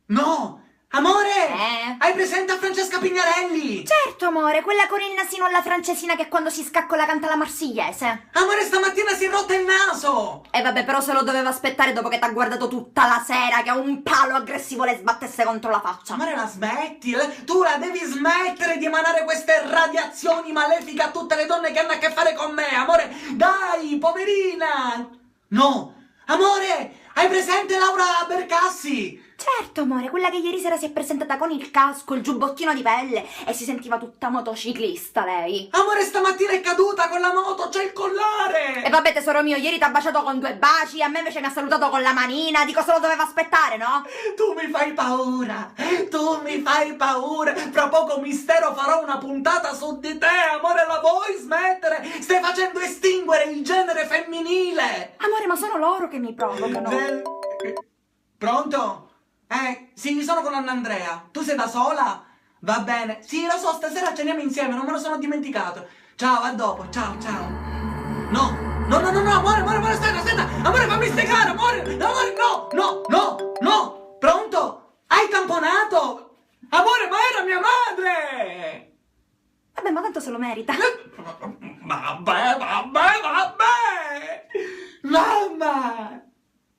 No! Amore! Hai presente a Francesca Pignarelli? Certo, amore, quella con il nasino alla francesina che quando si scaccola canta la marsigliese. Amore, stamattina si è rotto il naso! E vabbè, però se lo doveva aspettare dopo che t'ha guardato tutta la sera, che un palo aggressivo le sbattesse contro la faccia. Amore, la smetti? Tu la devi smettere di emanare queste radiazioni malefiche a tutte le donne che hanno a che fare con me! Amore, dai, poverina! No! Amore, hai presente Laura Bercassi? Certo, amore, quella che ieri sera si è presentata con il casco, il giubbottino di pelle e si sentiva tutta motociclista, lei. Amore, stamattina è caduta con la moto, c'è il collare! E vabbè, tesoro mio, ieri t'ha baciato con 2 baci, a me invece mi ha salutato con la manina, di cosa lo doveva aspettare, no? Tu mi fai paura! Tu mi fai paura! Fra poco mistero farò una puntata su di te, amore, la vuoi smettere? Stai facendo estinguere il genere femminile! Amore, ma sono loro che mi provocano. Pronto? Sì, sono con Annandrea. Tu sei da sola? Va bene. Sì, lo so, stasera ceniamo insieme, non me lo sono dimenticato. Ciao, a dopo. Ciao, ciao. No, no, no, no, no, amore, aspetta. Amore, fammi spiegare, amore, no. Pronto? Hai tamponato? Amore, ma era mia madre! Vabbè, ma tanto se lo merita. Vabbè. Mamma